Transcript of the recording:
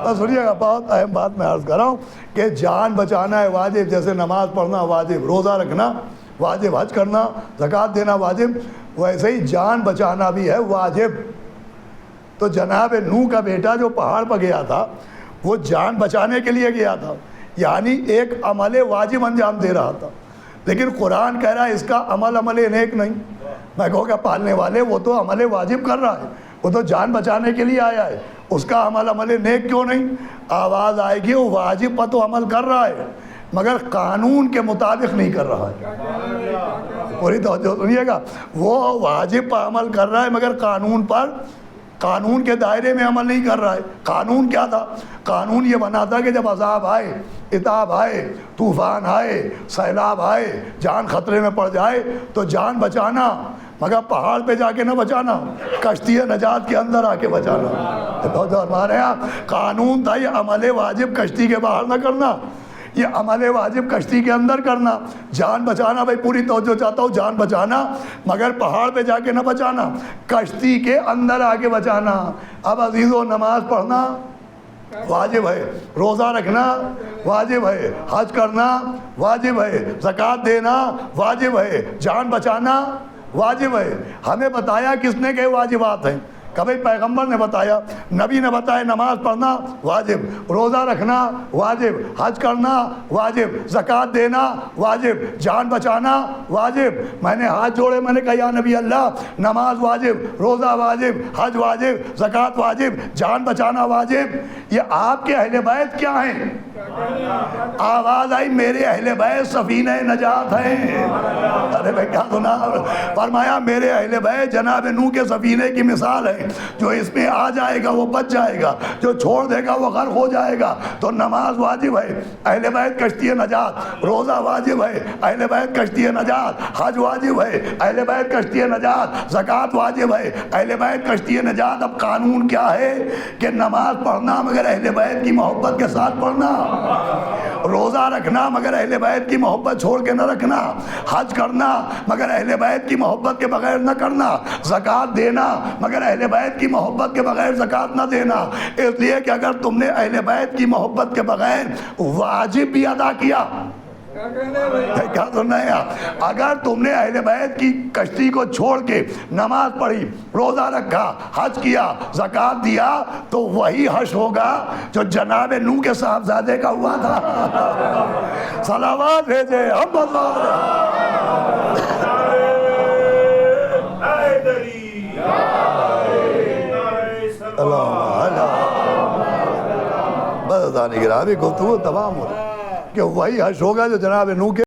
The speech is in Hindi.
तो सुनिएगा, बहुत अहम बात मैं अर्ज़ कर रहा हूँ कि जान बचाना है वाजिब, जैसे नमाज पढ़ना वाजिब, रोज़ा रखना वाजिब, हज करना, ज़कात देना वाजिब, वैसे ही जान बचाना भी है वाजिब। तो जनाब नूह का बेटा जो पहाड़ पर गया था वो जान बचाने के लिए गया था, यानी एक अमल वाजिब अंजाम दे रहा था। लेकिन कुरान कह रहा है इसका अमल नेक नहीं। मैं कहूँगा पालने वाले वो तो अमल वाजिब कर रहा है, वो तो जान बचाने के लिए आया है, उसका अमल नेक क्यों नहीं? आवाज़ आएगी वो वाजिब पर तो अमल कर रहा है मगर कानून के मुताबिक नहीं कर रहा है। पूरी तवज्जो सुनिएगा, वो वाजिब पर अमल कर रहा है मगर कानून के दायरे में अमल नहीं कर रहा है। कानून क्या था? कानून ये बना था कि जब अज़ाब आए, इताब आए, तूफ़ान आए, सैलाब आए, जान खतरे में पड़ जाए तो जान बचाना मगर पहाड़ पे जाके ना बचाना, कश्ती नजात के अंदर आके बचाना। तो हमारे यहाँ कानून था ये अमल वाजिब कश्ती के बाहर ना करना, ये अमल वाजिब कश्ती के अंदर करना। जान बचाना, भाई पूरी तवज्जो चाहता हूँ, जान बचाना मगर पहाड़ पे जाके ना बचाना, कश्ती के अंदर आके बचाना। अब अजीज़ों, नमाज पढ़ना वाजिब है, रोज़ा रखना वाजिब है, हज करना वाजिब है, ज़कात देना वाजिब है, जान बचाना वाजिब है। हमें बताया किसने के वाजिबात हैं? कभी पैगंबर ने बताया, नबी ने बताया नमाज पढ़ना वाजिब, रोज़ा रखना वाजिब, हज करना वाजिब, ज़कात देना वाजिब, जान बचाना वाजिब। मैंने हाथ जोड़े, मैंने कहा या नबी अल्लाह, नमाज वाजिब, रोज़ा वाजिब, हज वाजिब, ज़कात वाजिब, जान बचाना वाजिब, ये आपके अहले बैत क्या हैं? आवाज़ आई मेरे अहले बैत सफीने नजात हैं। अरे भाई क्या सुना? फरमाया मेरे अहले बैत जनाब नूह के सफीने की मिसाल है, जो इसमें आ जाएगा वो बच जाएगा, जो छोड़ देगा वो गर्क हो जाएगा। तो नमाज वाजिब है, अहले बैत कश्ती नजात, रोज़ा वाजिब है, अहले बैत कश्ती नजात, हज वाजिब है, अहले बैत कश्ती नजात, ज़कात वाजिब है, अहले बैत कश्ती नजात। अब कानून क्या है कि नमाज पढ़ना मगर अहले बैत की मोहब्बत के साथ पढ़ना, रोज़ा रखना मगर अहले बैत की मोहब्बत छोड़ के न रखना, हज करना मगर अहले बैत की मोहब्बत के बगैर न करना, ज़कात देना मगर अहले बैत की मोहब्बत के बगैर ज़कात न देना। इसलिए कि अगर तुमने अहले बैत की मोहब्बत के बगैर वाजिब भी अदा किया, क्या सुनना है यार, अगर तुमने अहले बैत की कश्ती को छोड़ के नमाज पढ़ी, रोज़ा रखा, हज किया, ज़कात दिया, तो वही हश होगा जो जनाब नूह के साहबजादे का हुआ था। सलावत भेजे हम बस गुफ्तगू तमाम हो कि वही हश होगा जो जनाब नूह के